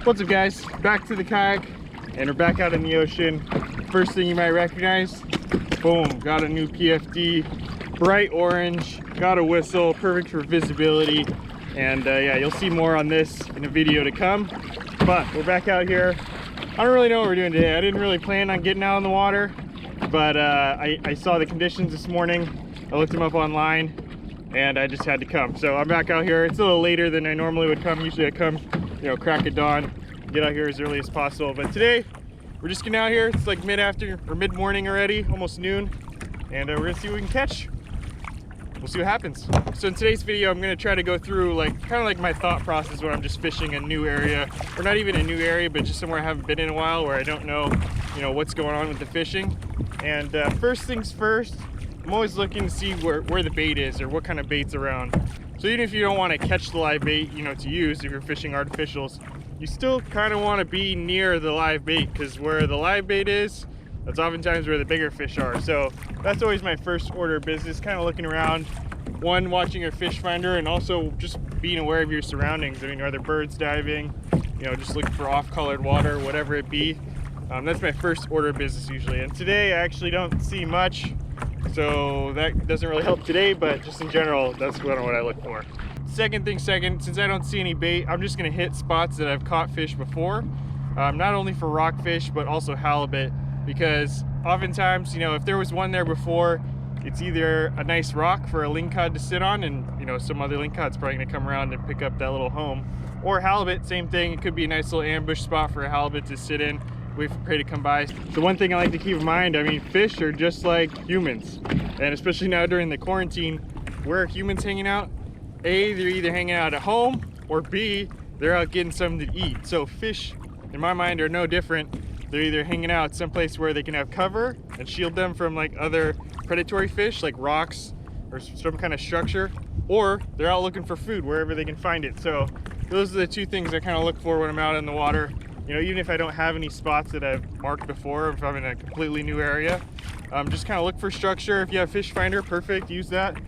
What's up, guys? Back to the kayak, and we're back out in the ocean. First thing you might recognize, boom, got a new PFD, bright orange, got a whistle, perfect for visibility. And yeah, you'll see more on this in a video to come. But we're back out here. I don't really know what we're doing today. I didn't really plan on getting out in the water, but I saw the conditions this morning. I looked them up online, and I just had to come. So I'm back out here. It's a little later than I normally would come. Usually I come, you know, crack of dawn, get out here as early as possible. But today, we're just getting out here. It's like mid-morning already, almost noon. And we're gonna see what we can catch. We'll see what happens. So in today's video, I'm gonna try to go through kind of like my thought process when I'm just fishing a new area, or not even a new area, but just somewhere I haven't been in a while, where I don't know, you know, what's going on with the fishing. And first things first, I'm always looking to see where the bait is, or what kind of bait's around. So even if you don't want to catch the live bait, you know, to use if you're fishing artificials, you still kind of want to be near the live bait, because where the live bait is, that's oftentimes where the bigger fish are. So that's always my first order of business, kind of looking around, one, watching your fish finder, and also just being aware of your surroundings. I mean, are there birds diving? You know, just looking for off-colored water, whatever it be. That's my first order of business usually. And today I actually don't see much, so that doesn't really help today, but just in general, that's what I look for. Second thing second, since I don't see any bait, I'm just gonna hit spots that I've caught fish before, not only for rockfish, but also halibut, because oftentimes, you know, if there was one there before, it's either a nice rock for a lingcod to sit on, and, you know, some other lingcod's probably gonna come around and pick up that little home. Or halibut, same thing, it could be a nice little ambush spot for a halibut to sit in, wait for prey to come by. The one thing I like to keep in mind, I mean, fish are just like humans, and especially now during the quarantine, where are humans hanging out? A, they're either hanging out at home, or B, they're out getting something to eat. So fish, in my mind, are no different. They're either hanging out someplace where they can have cover and shield them from like other predatory fish, like rocks or some kind of structure, or they're out looking for food wherever they can find it. So those are the two things I kind of look for when I'm out in the water. You know, even if I don't have any spots that I've marked before, if I'm in a completely new area, just kind of look for structure. If you have fish finder, perfect, use that.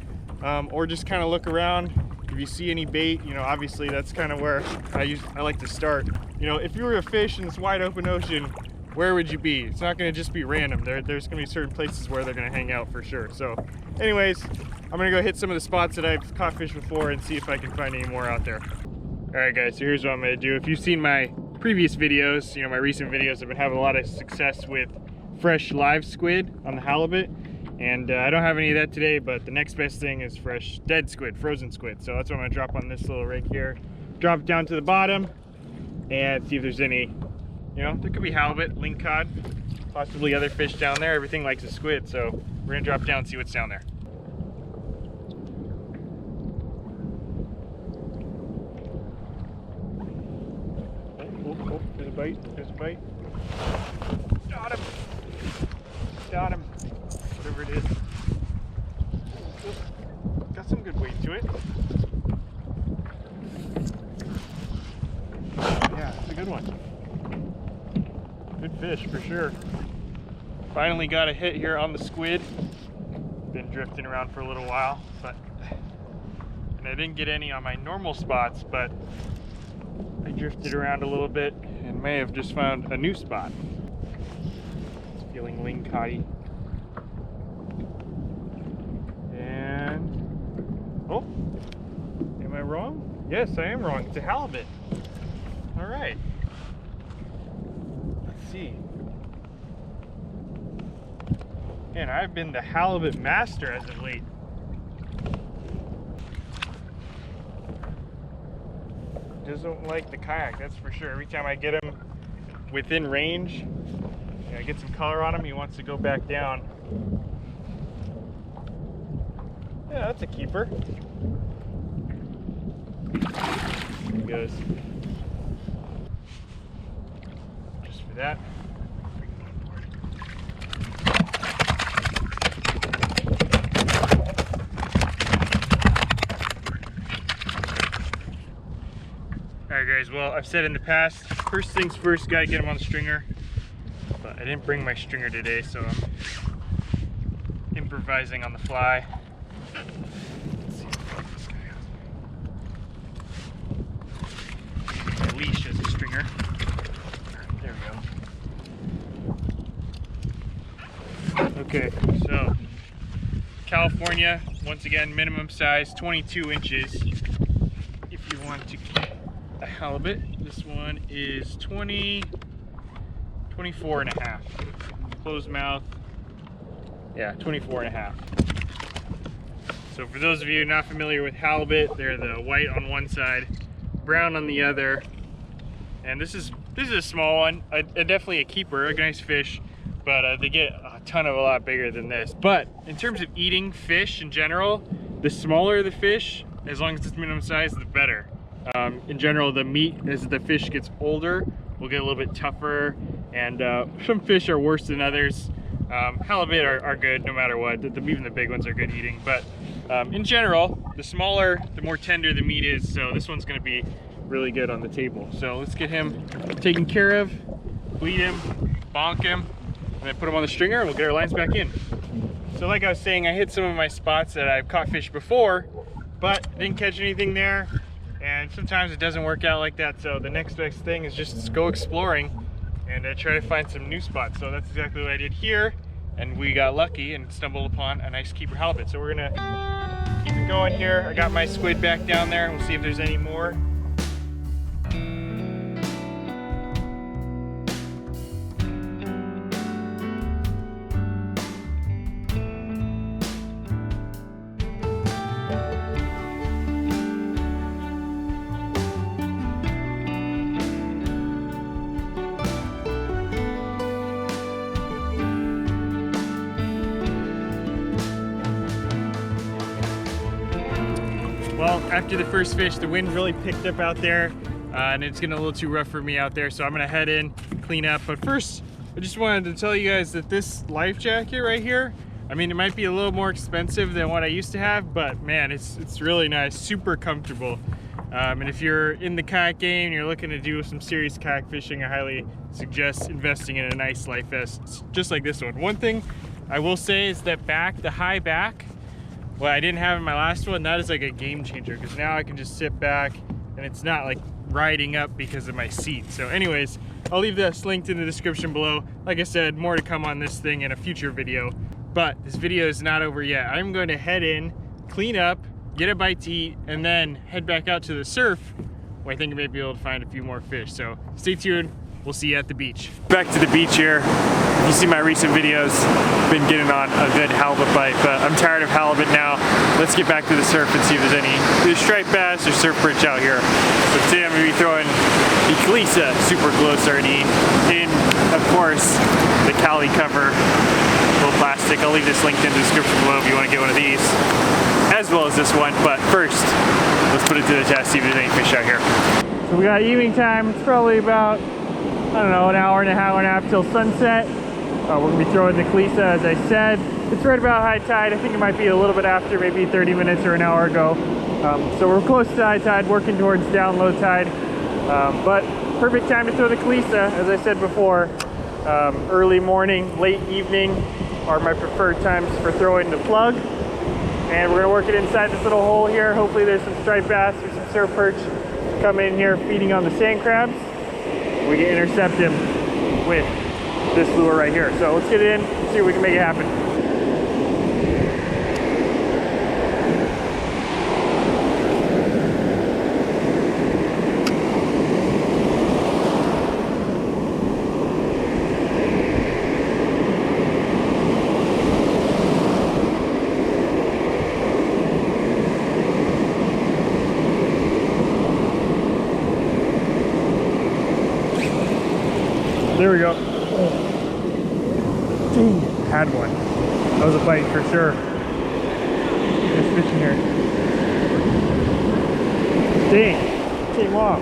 Or just kind of look around. If you see any bait, you know, obviously that's kind of where I like to start. You know, if you were a fish in this wide open ocean, where would you be? It's not going to just be random. There's going to be certain places where they're going to hang out for sure. So anyways, I'm going to go hit some of the spots that I've caught fish before and see if I can find any more out there. All right, guys, so here's what I'm going to do. If you've seen my previous videos, you know, my recent videos, I've been having a lot of success with fresh live squid on the halibut. And I don't have any of that today, but the next best thing is fresh dead squid, frozen squid. So that's what I'm gonna drop on this little rig here. Drop it down to the bottom and see if there's any, you know, there could be halibut, lingcod, possibly other fish down there. Everything likes a squid, so we're gonna drop down and see what's down there. Oh, there's a bite, there's a bite. Got him, got him. Whatever it is. Got some good weight to it. Yeah, it's a good one. Good fish for sure. Finally got a hit here on the squid. Been drifting around for a little while, and I didn't get any on my normal spots, but I drifted around a little bit and may have just found a new spot. It's feeling lingcoddy. Oh, am I wrong? Yes, I am wrong. It's a halibut. All right. Let's see. Man, I've been the halibut master as of late. Doesn't like the kayak, that's for sure. Every time I get him within range, I get some color on him, he wants to go back down. Yeah, that's a keeper. There he goes. Just for that. Alright guys, well, I've said in the past, first things first, gotta get him on the stringer. But I didn't bring my stringer today, so I'm improvising on the fly. Let's see if this guy has my leash as a stringer. Okay, so California, once again, minimum size 22 inches. If you want to get a halibut, this one is 24 and a half. Closed mouth, yeah, 24 and a half. So for those of you not familiar with halibut, they're the white on one side, brown on the other. And this is a small one, definitely a keeper, a nice fish, but they get a lot bigger than this. But in terms of eating fish in general, the smaller the fish, as long as it's minimum size, the better. In general, the meat, as the fish gets older, will get a little bit tougher, and some fish are worse than others. Halibut are good no matter what. Even the big ones are good eating, but in general, the smaller, the more tender the meat is, so this one's going to be really good on the table. So let's get him taken care of, bleed him, bonk him, and then put him on the stringer, and we'll get our lines back in. So like I was saying, I hit some of my spots that I've caught fish before, but didn't catch anything there, and sometimes it doesn't work out like that. So the next best thing is just go exploring and try to find some new spots. So that's exactly what I did here, and we got lucky and stumbled upon a nice keeper halibut. So we're gonna keep it going here. I got my squid back down there. We'll see if there's any more. Well, after the first fish, the wind really picked up out there, and it's getting a little too rough for me out there, so I'm gonna head in, clean up. But first, I just wanted to tell you guys that this life jacket right here, I mean, it might be a little more expensive than what I used to have, but man, it's really nice, super comfortable. And if you're in the kayak game and you're looking to do some serious kayak fishing, I highly suggest investing in a nice life vest, just like this one. One thing I will say is that the high back, what I didn't have in my last one, that is like a game changer, because now I can just sit back and it's not like riding up because of my seat. So anyways, I'll leave this linked in the description below. Like I said, more to come on this thing in a future video, but this video is not over yet. I'm going to head in, clean up, get a bite to eat, and then head back out to the surf, where I think I may be able to find a few more fish. So stay tuned. We'll see you at the beach. Back to the beach here. If you see my recent videos, been getting on a good halibut bite, but I'm tired of halibut now. Let's get back to the surf and see if there's any striped bass or surf perch out here. So today I'm gonna be throwing the Kalisa Super Glow Sardine in, of course, the Cali cover, little plastic. I'll leave this linked in the description below if you wanna get one of these, as well as this one. But first, let's put it to the test, see if there's any fish out here. So we got evening time. It's probably about, I don't know, an hour and a half till sunset. We're gonna be throwing the Kalisa, as I said. It's right about high tide. I think it might be a little bit after, maybe 30 minutes or an hour ago. So we're close to high tide, working towards down low tide. But perfect time to throw the Kalisa, as I said before. Early morning, late evening are my preferred times for throwing the plug. And we're gonna work it inside this little hole here. Hopefully there's some striped bass or some surf perch come in here feeding on the sand crabs. We can intercept him with this lure right here. So let's get it in, see if we can make it happen. There we go. Dang, had one. That was a bite for sure. There's fish in here. Dang, came off.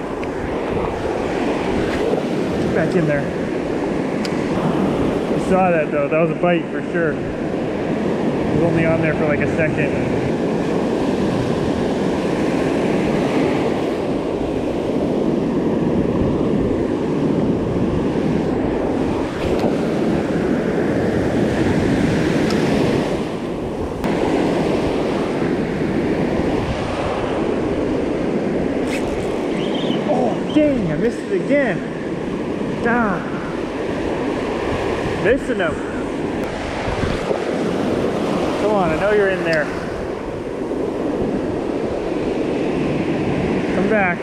Get back in there. You saw that though, that was a bite for sure. It was only on there for like a second. Dang, I missed it again. Missing them. Come on, I know you're in there. Come back.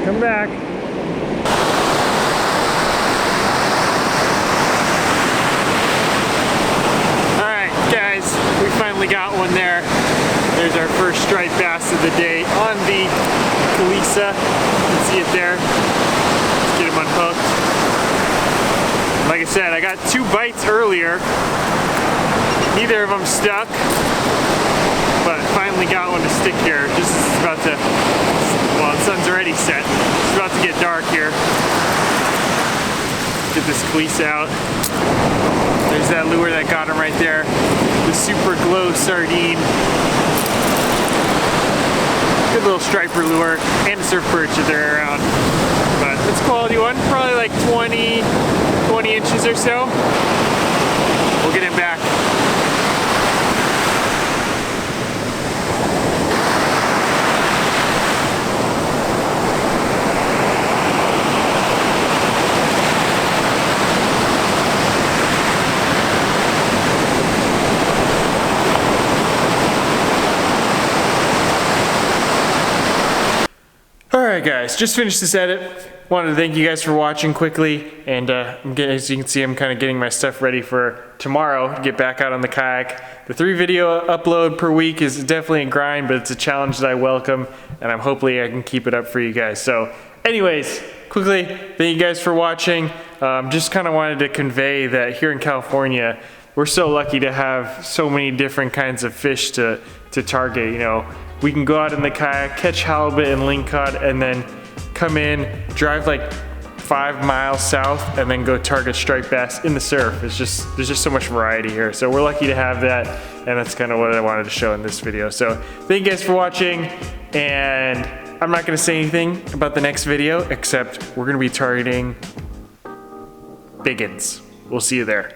Come back. Alright, guys, we finally got one there. There's our first striped bass of the day on the Kalisa. You can see it there. Let's get him unhooked. Like I said, I got 2 bites earlier. Neither of them stuck, but finally got one to stick here. Just about to, well, the sun's already set. It's about to get dark here. Get this fleece out. There's that lure that got him right there. The Super Glow sardine. Good little striper lure and a surf perch if they're around. But it's a quality one, probably like 20 inches or so. We'll get him back. Alright guys, just finished this edit. Wanted to thank you guys for watching quickly, and as you can see, I'm kind of getting my stuff ready for tomorrow to get back out on the kayak. The 3 video upload per week is definitely a grind, but it's a challenge that I welcome, and hopefully I can keep it up for you guys. So anyways, quickly, thank you guys for watching. Just kind of wanted to convey that here in California, we're so lucky to have so many different kinds of fish to target. You know, we can go out in the kayak, catch halibut and lingcod, and then come in, drive like 5 miles south, and then go target striped bass in the surf. There's just so much variety here. So we're lucky to have that, and that's kind of what I wanted to show in this video. So thank you guys for watching, and I'm not gonna say anything about the next video, except we're gonna be targeting biggins. We'll see you there.